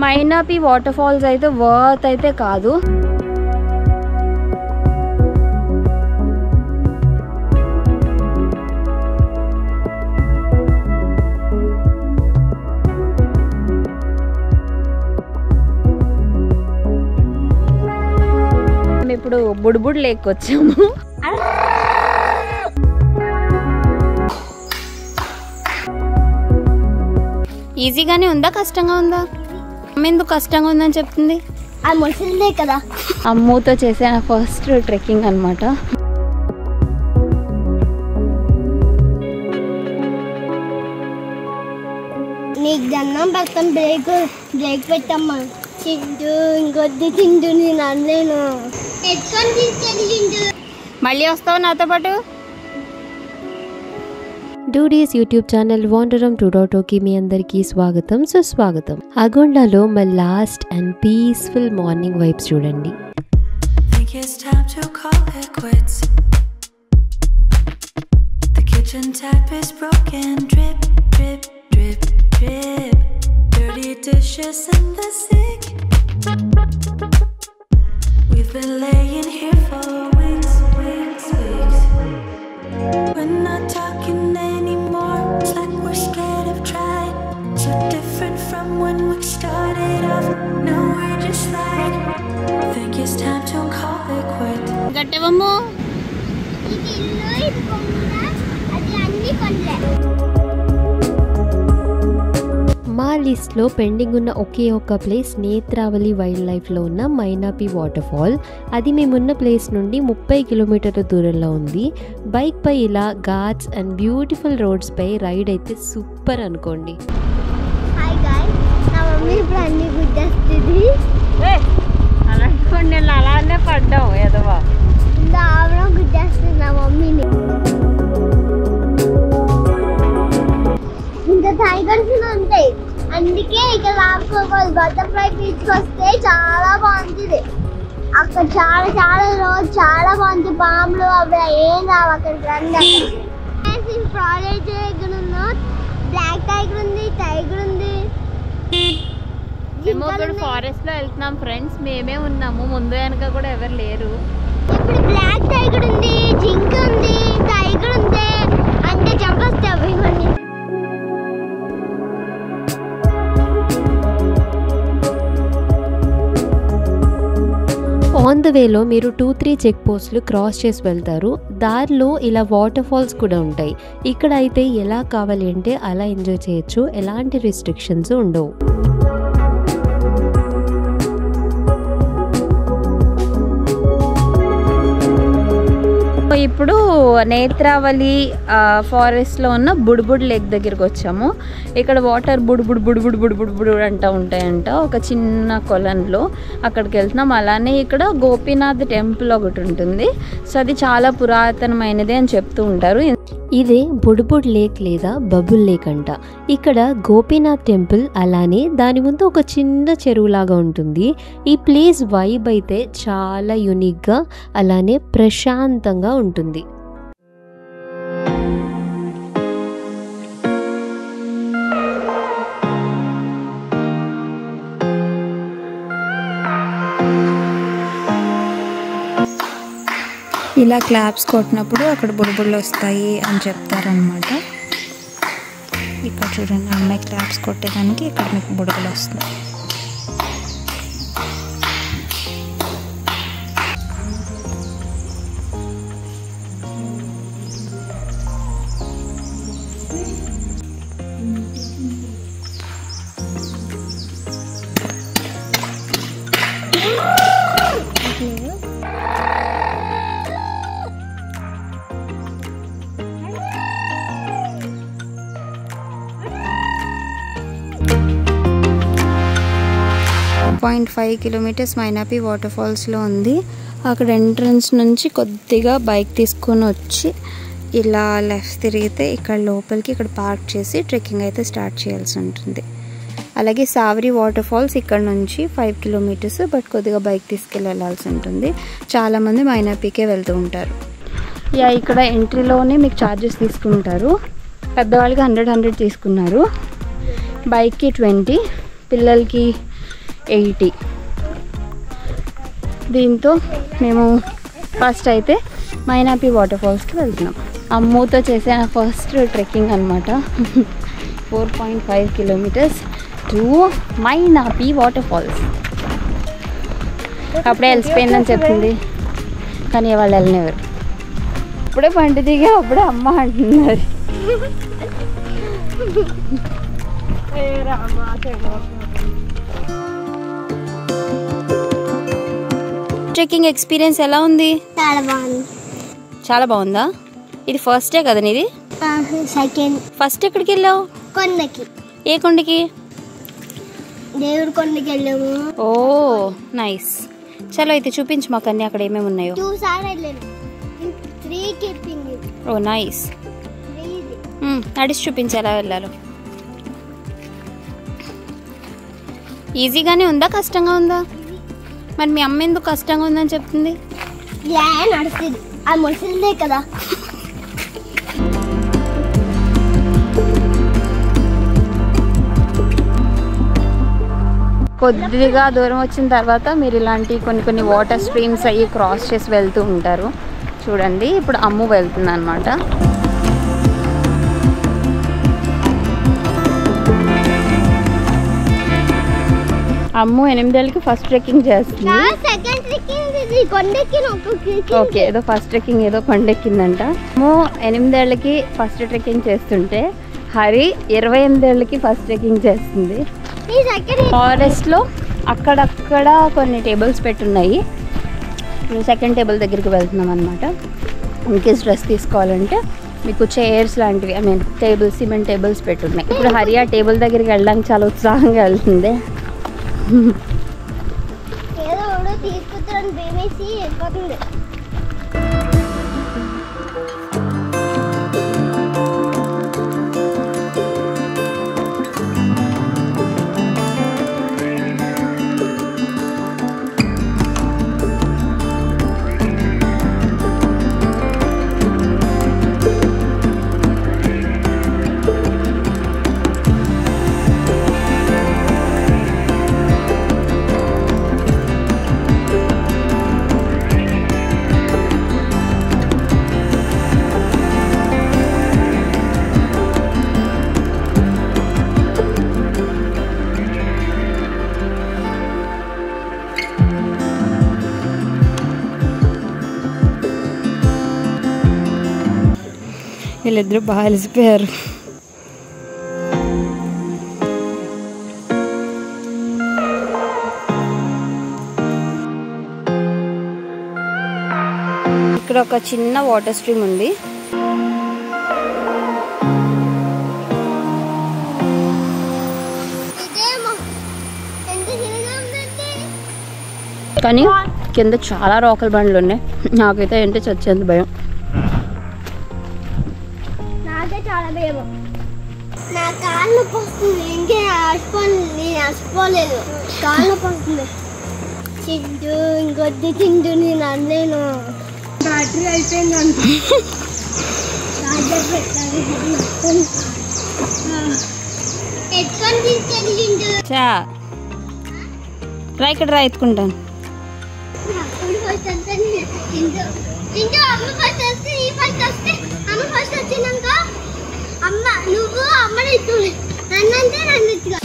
మైనాపి water falls అయితే worth అయితే కాదు. ఇప్పుడు బుడ్బుడ్ లేక్ వచ్చాము. ఈజీగానే ఉందా కష్టంగా ఉందా? ఎందుకు కష్టంగా ఉందని చెప్తుంది? ముసలిదే కదా. అమ్మూతో చేసే ఫస్ట్ ట్రెక్కింగ్ అనమాట. నీకు దండం పెడతాం, బ్రేక్ పెట్టమ్మా. చింటూ ఇంకొద్ది చింటూ, నేను అనలేను. ఎత్తుకొని తీసుకెళ్ళి చింటూ. మళ్ళీ వస్తావు నాతో పాటు? డూడీస్ యూట్యూబ్ ఛానల్ వాండరమ్ 2.0కి మీ అందరికీ స్వాగతం, సుస్వాగతం. అగొండలో మా last and peaceful morning vibes చూడండి. We've been laying here for weeks. We're not talking anymore. It's like we're scared of trying. So different from when we started off. No, we're just like, think it's time to call it quits. గట్టవమ్ము. ఇది ఇల్లు, ఇది కొండ, అది అన్ని కొండలే. మా లిస్ట్లో pending ఉన్న ఒకే ఒక్క ప్లేస్ నేత్రావళి వైల్డ్ లైఫ్లో ఉన్న మైనాపి వాటర్ ఫాల్. అది మేమున్న ప్లేస్ నుండి 30 కిలోమీటర్ల దూరంలో ఉంది. బైక్ పై ఇలా ఘాట్స్ అండ్ బ్యూటిఫుల్ రోడ్స్ పై రైడ్ అయితే సూపర్ అనుకోండి. హాయ్ గాయ్స్, నా మమ్మీ ఇప్పుడు అన్ని గుర్తొస్తుంది. అలాంటి నేను అలానే పడ్డావు ఎదవా. ఆవిడ గుర్తొస్తుంది నా మమ్మీని. ఇంత టైగర్స్ ఉంటాయి, అందుకే ఇక్కడ రాసుకోవాలి. బటర్ఫ్లై బీచ్కి వస్తే చాలా బాగుంటుంది. అక్కడ చాలా రోజు చాలా బాగుంటుంది. పాములు అవి ఏం రావు అక్కడికి రండి. ప్రాజెక్ట్ దగ్గర ఉన్న బ్లాక్ టైగర్ ఉంది, టైగర్ ఉంది. మేము ఇక్కడ ఫారెస్ట్ లో వెళ్తున్నాం ఫ్రెండ్స్. మేమే ఉన్నాము, ముందు వెనక కూడా ఎవరు లేరు. ఇప్పుడు బ్లాక్ టైగర్ ఉంది, జింక ఉంది, టైగర్ ఉంది. అంటే చంపేస్తావు ఇవన్నీ. ఆన్ ద వేలో మీరు 2-3 చెక్ పోస్టులు క్రాస్ చేసి వెళ్తారు. దారిలో ఇలా వాటర్ ఫాల్స్ కూడా ఉంటాయి. ఇక్కడ అయితే ఎలా కావాలి అంటే అలా ఎంజాయ్ చేయొచ్చు, ఎలాంటి రిస్ట్రిక్షన్స్ ఉండవు. ఇప్పుడు నేత్రావళి ఫారెస్ట్లో ఉన్న బుడ్బుడ్ లేక్ దగ్గరికి వచ్చాము. ఇక్కడ వాటర్ బుడ్బుడ్ అంటూ ఉంటాయంట ఒక చిన్న కొలంలో. అక్కడికి వెళ్తున్నాం. అలానే ఇక్కడ గోపీనాథ్ టెంపుల్ ఒకటి ఉంటుంది. సో అది చాలా పురాతనమైనది అని చెప్తూ ఉంటారు. ఇదే బుడ్బుడ్ లేక్ లేదా బబుల్ లేక్ అంట. ఇక్కడ గోపీనాథ్ టెంపుల్, అలానే దాని ముందు ఒక చిన్న చెరువులాగా ఉంటుంది. ఈ ప్లేస్ వైబ్ అయితే చాలా యూనిక్గా అలానే ప్రశాంతంగా ఉంటుంది. ఇలా క్లాప్స్ కొట్టినప్పుడు అక్కడ బుడబుళ్ళు వస్తాయి అని చెప్తారనమాట. ఇక్కడ చూడండి, అమ్మాయి క్లాప్స్ కొట్టేదానికి ఇక్కడ మీకు బుడబులు వస్తాయి. .5 కిలోమీటర్స్ మైనాపి వాటర్ ఫాల్స్లో ఉంది. అక్కడ ఎంట్రన్స్ నుంచి కొద్దిగా బైక్ తీసుకొని వచ్చి ఇలా లెఫ్ట్ తిరిగితే ఇక్కడ లోపలికి ఇక్కడ పార్క్ చేసి ట్రెక్కింగ్ అయితే స్టార్ట్ చేయాల్సి ఉంటుంది. అలాగే సావరి వాటర్ ఫాల్స్ ఇక్కడ నుంచి 5 కిలోమీటర్స్, బట్ కొద్దిగా బైక్ తీసుకెళ్ళి వెళ్ళాల్సి ఉంటుంది. చాలామంది మైనాపికే వెళ్తూ ఉంటారు. ఇక్కడ ఎంట్రీలోనే మీకు ఛార్జెస్ తీసుకుంటారు. పెద్దవాళ్ళకి 100 తీసుకున్నారు, బైక్కి 20, పిల్లలకి 80. దీంతో మేము ఫస్ట్ అయితే మైనాపి వాటర్ ఫాల్స్కి వెళ్తున్నాం. అమ్మూతో చేసే ఫస్ట్ ట్రెక్కింగ్ అనమాట. 4.5 కిలోమీటర్స్ టు మైనాపి వాటర్ ఫాల్స్. అప్పుడే వెళ్ళిపోయిందని చెప్పింది కానీ వాళ్ళు వెళ్ళినవారు. అప్పుడే పంట దిగా అప్పుడే అమ్మ అంటున్నారు. ట్రెక్కింగ్ ఎక్స్పీరియన్స్ ఎలా ఉంది? చాలా బాగుంది. చాలా బాగుందా? ఇది ఫస్ట్ డే కదా నీది? సెకండ్. ఫస్ట్ ఎక్కడికి వెళ్ళావు? కొండకి. ఏ కొండకి? దేవుడి కొండకి వెళ్ళాము. ఓ నైస్. చలో అయితే చూపించు మాకు అన్ని అక్కడ ఏమేమి ఉన్నాయో. 2 సార్లు వెళ్ళాను. 3 కిప్పింగ్. ఓ నైస్. నడిచి చూపించి ఎలా వెళ్ళాలో. ఈజీగానే ఉందా కష్టంగా ఉందా? మరి మీ అమ్మ ఎందుకు కష్టంగా ఉందని చెప్తుంది? నడుస్తుంది. ఆ ముసలిదే కదా. కొద్దిగా దూరం వచ్చిన తర్వాత మీరు ఇలాంటి కొన్ని వాటర్ స్ట్రీమ్స్ అయ్యి క్రాస్ చేసి వెళ్తూ ఉంటారు. చూడండి ఇప్పుడు అమ్ము వెళ్తుంది అనమాట. అమ్ము 8 ఏళ్ళకి ఫస్ట్ ట్రెక్కింగ్ చేస్తుంది. ఓకే, ఏదో ఫస్ట్ ట్రెక్కింగ్ ఏదో కొండెక్కిందంట. అమ్ము 8 ఏళ్ళకి ఫస్ట్ ట్రెక్కింగ్ చేస్తుంటే హరి 28 ఏళ్ళకి ఫస్ట్ ట్రెక్కింగ్ చేస్తుంది. ఫారెస్ట్లో అక్కడక్కడ కొన్ని టేబుల్స్ పెట్టున్నాయి. సెకండ్ టేబుల్ దగ్గరికి వెళ్తున్నాం అనమాట. ఇంకేస్ డ్రెస్ తీసుకోవాలంటే మీకు చైర్స్ లాంటివి, టేబుల్స్, సిమెంట్ టేబుల్స్ పెట్టున్నాయి. ఇప్పుడు హరి ఆ టేబుల్ దగ్గరికి వెళ్ళడానికి చాలా ఉత్సాహంగా వెళ్తుంది. వీళ్ళిద్దరూ బాగా అలసిపోయారు. ఇక్కడ ఒక చిన్న వాటర్ స్ట్రీమ్ ఉంది. కానీ కింద చాలా రోకల బండ్లు ఉన్నాయి. నాకైతే ఏంటో చచ్చేంత భయం. చాలా భయం. నా కాళ్ళు పోస్తుంది. ఇంకే నేను అసిపోలేదు. కాళ్ళు పోస్తుంది. చింటూ ఇంకొద్ది చింటూ నేను అనలేను. బ్యాటరీ అయిపోయింది. ఎత్తుకొని తీసుకెళ్ళి చింటూ. రా ఇక్కడ రా, ఎత్తుకుంటాను. అమ్మ ఫస్ట్ వస్తే ఈ ఫస్ట్ వస్తే అమ్మ ఫస్ట్ వచ్చినాక అమ్మ నువ్వు అమ్మని ఎత్తు, నన్నంటే నన్ను ఎత్తుగా.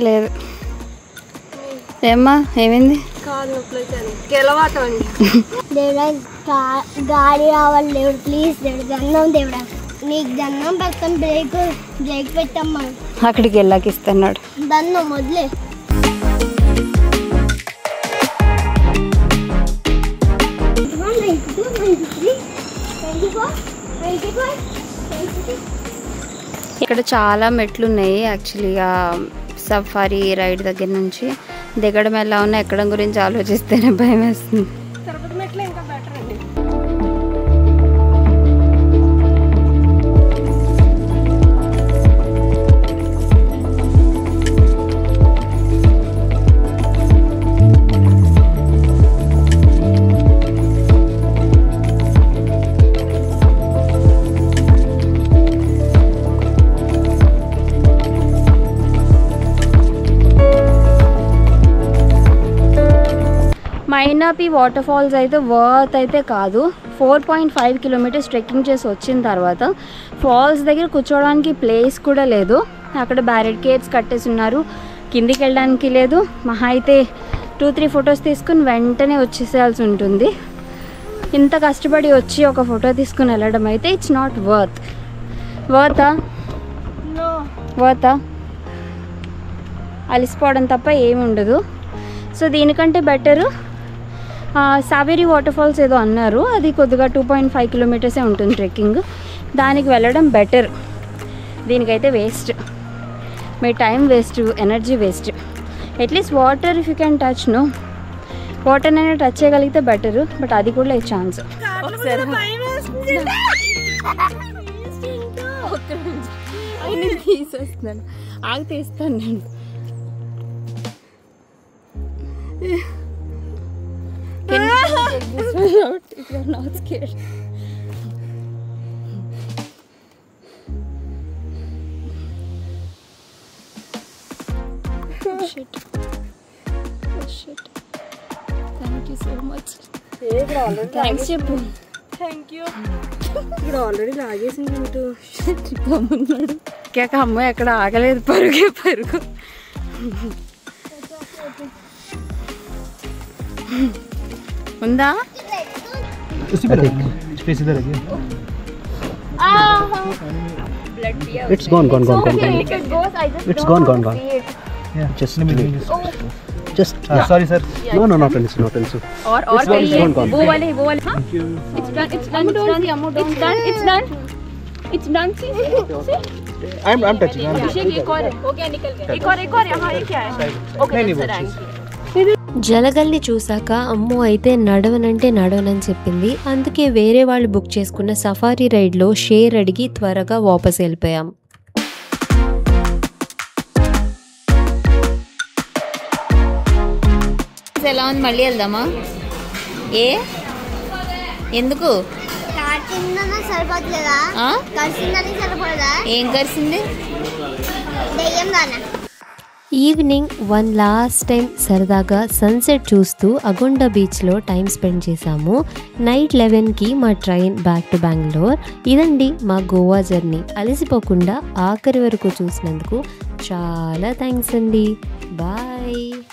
లేదు ఏమ్మా, ఏమైంది? దేవుడా గాడి రావాలి దేవుడు, ప్లీజ్ దేవుడు, దండం దేవుడా, నీకు దండం పెడతాం. బ్రేక్ పెట్టమ్మా. అక్కడికి వెళ్ళాక ఇస్తున్నాడు దండం వదిలే. ఇక్కడ చాలా మెట్లు ఉన్నాయి. యాక్చువల్గా సఫారీ రైడ్ దగ్గర నుంచి దిగడం ఎలా ఉన్నా ఎక్కడం గురించి ఆలోచిస్తేనే భయం వేస్తుంది. మైనాపి వాటర్ ఫాల్స్ అయితే వర్త్ అయితే కాదు. 4.5 కిలోమీటర్స్ ట్రెక్కింగ్ చేసి వచ్చిన తర్వాత ఫాల్స్ దగ్గర కూర్చోవడానికి ప్లేస్ కూడా లేదు. అక్కడ బ్యారికేడ్స్ కట్టేసి ఉన్నారు, కిందికి వెళ్ళడానికి లేదు. మహా అయితే 2-3 ఫొటోస్ తీసుకుని వెంటనే వచ్చేసేయాల్సి ఉంటుంది. ఇంత కష్టపడి వచ్చి ఒక ఫోటో తీసుకుని వెళ్ళడం అయితే ఇట్స్ నాట్ వర్తా అలిసిపోవడం తప్ప ఏమి ఉండదు. సో దీనికంటే బెటరు సావేరి వాటర్ ఫాల్స్ ఏదో అన్నారు, అది కొద్దిగా 2.5 కిలోమీటర్సే ఉంటుంది ట్రెక్కింగ్. దానికి వెళ్ళడం బెటర్. దీనికైతే వేస్ట్, మీ time waste, energy waste. At least water if you can touch no water అనేది టచ్ చేయగలిగితే బెటరు, బట్ అది కూడా లేదు ఛాన్స్. తీసేస్తున్నాను, ఆగి తీస్తాను నేను. Thank you so much. Thanks చెప్పు. ఇక్కడ ఆల్రెడీ లాగేసింది ఉన్నాడు. అమ్మాయి అక్కడ ఆగలేదు, పరుగు. ఉందా? It's gone. It's gone. Yeah, just sorry sir. No, not an issue. और It's gone. वो वाले हाँ? It's done. It's done. See? I'm touching. अभिषेक एक और है, हो गया, निकल गया. एक और यहाँ, ये क्या है? Okay, జలగల్ని చూసాక అమ్మో అయితే నడవనని చెప్పింది. అందుకే వేరే వాళ్ళు బుక్ చేసుకున్న సఫారీ రైడ్లో షేర్ అడిగి త్వరగా వాపస్ వెళ్ళిపోయాం. ఎలా ఉంది? మళ్ళీ వెళ్దామా? ఎందుకు? సరిపోతుందా? సరిపోదా? ఏం కలిసింది? ఈవినింగ్ వన్ లాస్ట్ టైం సరదాగా సన్సెట్ చూస్తూ అగొండ బీచ్లో టైం స్పెండ్ చేశాము. నైట్ 11కి మా ట్రైన్ బ్యాక్ టు బెంగళూరు. ఇదండి మా గోవా జర్నీ. అలసిపోకుండా ఆఖరి వరకు చూసినందుకు చాలా థ్యాంక్స్ అండి. బాయ్.